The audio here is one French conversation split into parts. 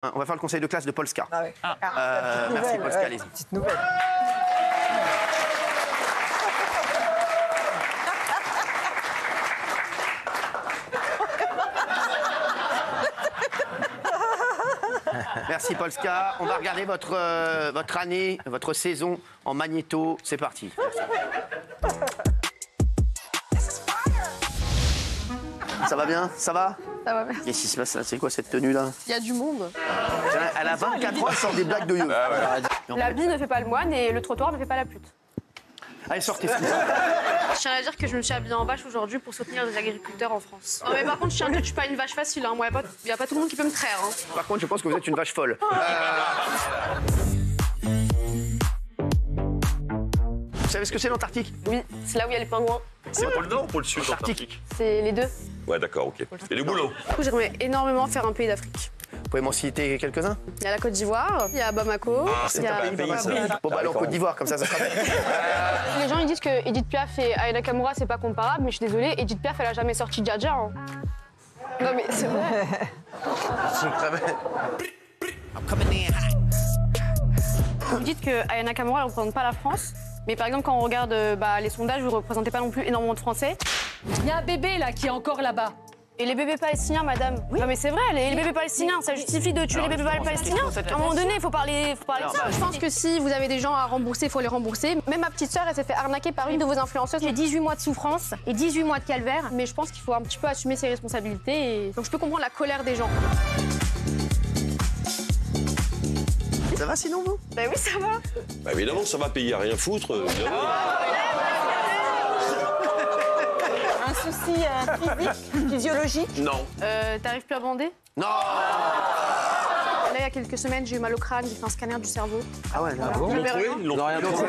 On va faire le conseil de classe de Polska. Ah ouais. Merci Polska, allez-y. Petite nouvelle. Merci Polska. On va regarder votre année, votre saison en magnéto. C'est parti. Ça va bien? Ça va? Ça va bien. Qu'est-ce qui se passe là? C'est quoi cette tenue là? Il y a du monde. Elle a 24 ans, elle sort des blagues de you. La bille ne fait pas le moine et le trottoir ne fait pas la pute. Allez, sortez. Je tiens à dire que je me suis habillée en vache aujourd'hui pour soutenir les agriculteurs en France. Non mais par contre, je tiens à dire que je suis pas une vache facile. Hein. Moi, il n'y a pas tout le monde qui peut me traire. Hein. Par contre, je pense que vous êtes une vache folle. Vous savez ce que c'est l'Antarctique? Oui, c'est là où il y a les pingouins. C'est pour le nord ou pour le sud Antarctique? C'est les deux. Ouais, d'accord, ok. Et le boulot? Du coup, j'aimerais énormément faire un pays d'Afrique. Vous pouvez m'en citer quelques-uns? Il y a la Côte d'Ivoire, il y a Bamako, il y a... Bon, bah, allez en Côte d'Ivoire, comme ça sera fait. Les gens ils disent que Edith Piaf et Aya Nakamura c'est pas comparable, mais je suis désolée, Edith Piaf elle a jamais sorti Dja Dja. Hein. Non mais c'est vrai. Vous dites que Aya Nakamura elle représente pas la France, mais par exemple quand on regarde les sondages, vous représentez pas non plus énormément de Français. Il y a un bébé là qui est encore là-bas. Et les bébés palestiniens, madame? Oui. Non mais c'est vrai, les bébés palestiniens, ça justifie de tuer les bébés palestiniens? À un moment donné, il faut parler de ça. Je pense que si vous avez des gens à rembourser, il faut les rembourser. Même ma petite sœur, elle s'est fait arnaquer par une de vos influenceuses. J'ai 18 mois de souffrance et 18 mois de calvaire. Mais je pense qu'il faut un petit peu assumer ses responsabilités. Et... Donc je peux comprendre la colère des gens. Ça va sinon, vous? Bah oui, ça va. Bah évidemment, ça va payer à rien foutre. Un souci physique, physiologique? Non. T'arrives plus à bander? Non. Là, il y a quelques semaines, j'ai eu mal au crâne, j'ai fait un scanner du cerveau. Ah ouais, Voilà. bon. Vous l'avez rien? Ils l'ont rien trouvé.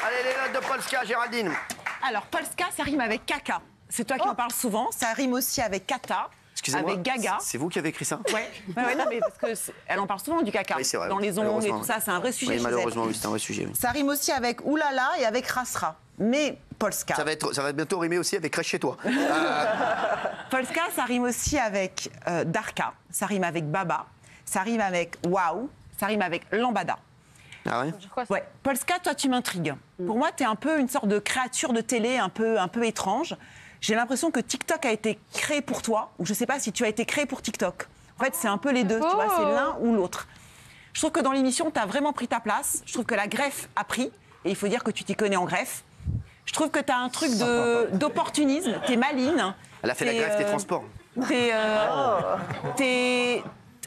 Allez, les notes de Polska, Géraldine. Alors, Polska, ça rime avec caca. C'est toi qui en parles souvent. Ça rime aussi avec kata, Excusez-moi. avec gaga. C'est vous qui avez écrit ça? Ouais, non, mais parce qu'elle en parle souvent du caca. Oui, c'est vrai. Dans les ongles et Malheureusement, tout ça, c'est un vrai sujet Oui, chez malheureusement, elle. oui, c'est un vrai sujet. Oui. Ça rime aussi avec oulala et avec rasra. Mais Polska. Ça va bientôt rimer aussi avec Crèche chez toi. Polska, ça rime aussi avec Darka, ça rime avec Baba, ça rime avec Waouh, ça rime avec Lambada. Ah ouais? Ouais. Polska, toi, tu m'intrigues. Pour moi, tu es un peu une sorte de créature de télé un peu étrange. J'ai l'impression que TikTok a été créé pour toi, ou je sais pas si tu as été créé pour TikTok. En fait, c'est un peu les deux, tu vois, c'est l'un ou l'autre. Je trouve que dans l'émission, tu as vraiment pris ta place. Je trouve que la greffe a pris, et il faut dire que tu t'y connais en greffe. Je trouve que tu as un truc d'opportunisme, tu es maligne. Elle a fait la greffe des transports.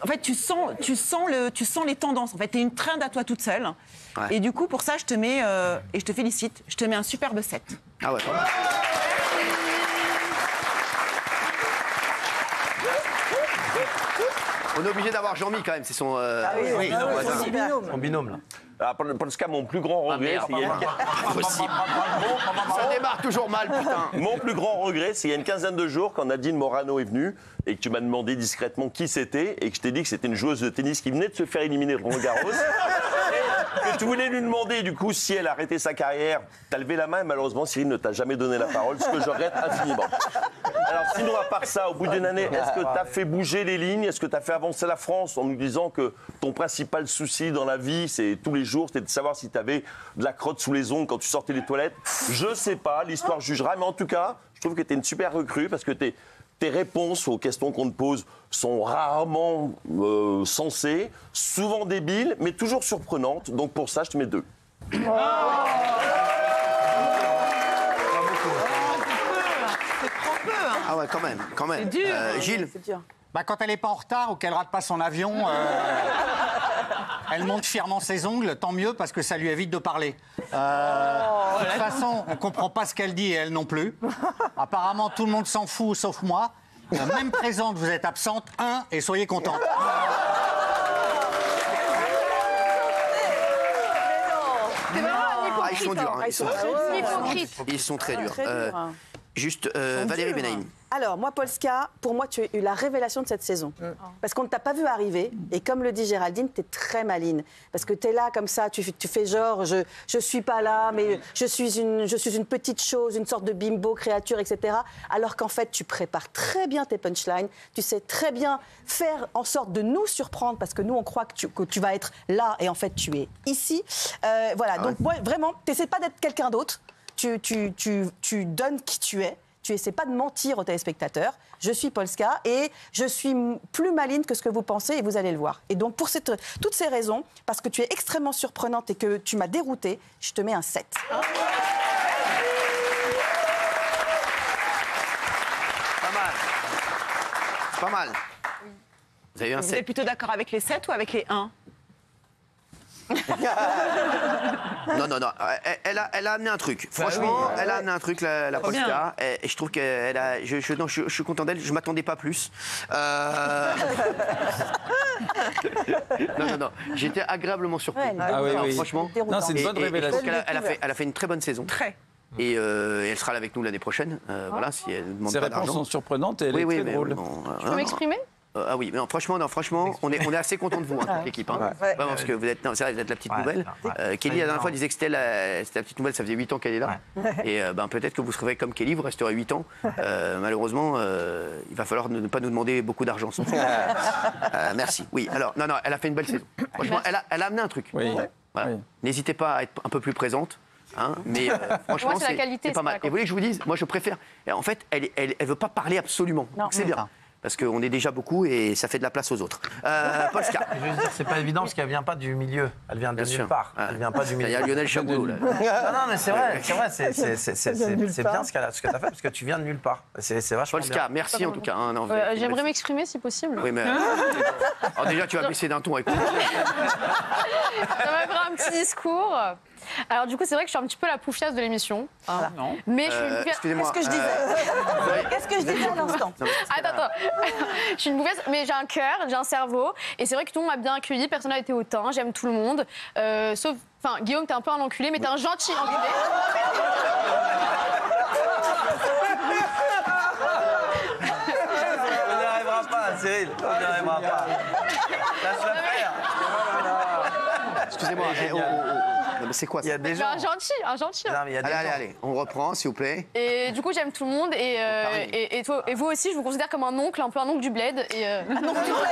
En fait, tu sens les tendances. En fait, t'es une trend à toi toute seule. Ouais. Et du coup, pour ça, je te mets, et je te félicite, je te mets un superbe 7. Ah ouais. On est obligé d'avoir Jean-Mi quand même, c'est son voisin. En binôme, là. Ah, Polska, mon plus grand regret, c'est Impossible. Ça démarre toujours mal, putain. Mon plus grand regret, c'est il y a une quinzaine de jours, quand Nadine Morano est venue et que tu m'as demandé discrètement qui c'était et que je t'ai dit que c'était une joueuse de tennis qui venait de se faire éliminer de Roland-Garros. Que tu voulais lui demander, du coup, si elle arrêtait sa carrière. T'as levé la main et malheureusement, Cyril ne t'a jamais donné la parole, ce que je regrette infiniment. Alors, sinon, à part ça, au bout d'une année, est-ce que t'as fait bouger les lignes? Est-ce que t'as fait avancer la France en nous disant que ton principal souci dans la vie, c'est tous les jours, c'était de savoir si t'avais de la crotte sous les ongles quand tu sortais les toilettes? Je sais pas, l'histoire jugera, mais en tout cas, je trouve que t'es une super recrue parce que tes réponses aux questions qu'on te pose sont rarement sensées, souvent débiles, mais toujours surprenantes. Donc pour ça, je te mets 2. Ah ouais, quand même, quand même. C'est dur. Gilles. Bah, quand elle n'est pas en retard ou qu'elle rate pas son avion, elle monte fièrement ses ongles, tant mieux parce que ça lui évite de parler. De toute façon, on comprend pas ce qu'elle dit et elle non plus. Apparemment, tout le monde s'en fout sauf moi. Même présente, vous êtes absente, et soyez contente. C'est vraiment un hypocrite. Ils sont durs, hein. Hypocrite. Ils sont très durs. Juste Valérie Benaïm. Alors, moi, Polska, pour moi, tu as eu la révélation de cette saison. Parce qu'on ne t'a pas vu arriver. Et comme le dit Géraldine, tu es très maline. Parce que tu es là, comme ça, tu fais genre, je suis pas là, mais je suis une petite chose, une sorte de bimbo, créature, etc. Alors qu'en fait, tu prépares très bien tes punchlines. Tu sais très bien faire en sorte de nous surprendre, parce que nous, on croit que tu vas être là, et en fait, tu es ici. Voilà, donc moi, vraiment, tu n'essaies pas d'être quelqu'un d'autre. Tu donnes qui tu es. Tu essaies pas de mentir aux téléspectateurs. Je suis Polska et je suis plus maligne que ce que vous pensez et vous allez le voir. Et donc, pour toutes ces raisons, parce que tu es extrêmement surprenante et que tu m'as déroutée, je te mets un 7. Pas mal. C'est pas mal. Vous avez eu un Vous 7. êtes plutôt d'accord avec les 7 ou avec les 1? Non. Elle a amené un truc. Franchement, elle a amené un truc, la Polska. Et je trouve qu'elle a. Je suis content d'elle. Je m'attendais pas plus. Non. J'étais agréablement surpris. Ouais, Franchement. Non, c'est une bonne révélation. Elle a fait une très bonne saison. Très. Et elle sera là avec nous l'année prochaine. Voilà, si elle ne demande Ses pas réponses d'argent. sont surprenantes et elle est très drôle. Je peux m'exprimer? Ah oui, mais non, franchement, on est assez content de vous, toute l'équipe. Hein. Vraiment, parce que vous êtes la petite nouvelle. Kelly, la dernière fois, disait que c'était la petite nouvelle, ça faisait 8 ans qu'elle est là. Et peut-être que vous serez comme Kelly, vous resterez 8 ans. Malheureusement, il va falloir ne pas nous demander beaucoup d'argent. Merci. Oui, alors, non, elle a fait une belle saison. Franchement, elle a amené un truc. Oui. Voilà. Oui. N'hésitez pas à être un peu plus présente. Hein, mais franchement, Moi, c'est la qualité, c'est pas c'est mal. pas la Et vous voulez que je vous dise, moi je préfère. Et en fait, elle veut pas parler absolument. Donc c'est bien. Parce qu'on est déjà beaucoup et ça fait de la place aux autres. Polska. Je veux dire, c'est pas évident parce qu'elle vient pas du milieu. Elle vient de nulle part. Elle vient pas du Il y milieu. a Lionel Chaboulot là. Non, mais c'est vrai, c'est bien ce que t'as fait parce que tu viens de nulle part. C'est vachement bien. Polska, merci en tout cas. Hein, non, J'aimerais m'exprimer si possible. Oui, mais. Alors déjà, tu vas baisser d'un ton avec moi. Ça va faire un petit discours. Alors du coup, c'est vrai que je suis un petit peu la poufiasse de l'émission. Non. Mais je suis une Excusez-moi. Qu'est-ce que je disais Qu'est-ce que je disais à l'instant? Attends. Je suis une poufiasse, mais j'ai un cœur, j'ai un cerveau. Et c'est vrai que tout le monde m'a bien accueilli, personne n'a été hautain, j'aime tout le monde. Sauf, enfin, Guillaume, t'es un peu un enculé, mais t'es un gentil enculé. On n'y arrivera pas, Cyril. On n'y arrivera pas. Lâche-la faire. Excusez-moi. Non, mais c'est quoi Il y ça? a des Mais gens. un gentil. Non, mais il y a des gens. Allez, on reprend, s'il vous plaît. Et du coup, j'aime tout le monde. Et vous aussi, je vous considère comme un oncle, un peu un oncle du bled. Un oncle du bled.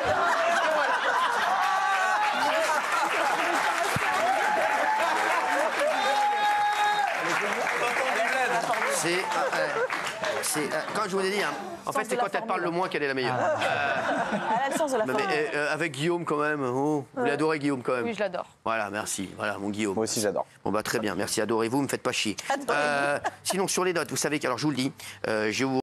Quand je vous ai dit, hein, en fait, c'est quand elle parle le moins qu'elle est la meilleure. Elle a le sens de la forme. Mais avec Guillaume, quand même. Oh, vous l'adorez, Guillaume, quand même. Oui, je l'adore. Voilà, merci. Voilà, mon Guillaume. Moi aussi, j'adore. Bon, bah, très bien. Merci, adorez-vous, me faites pas chier. Sinon, sur les notes, vous savez que, alors, je vous le dis, je vous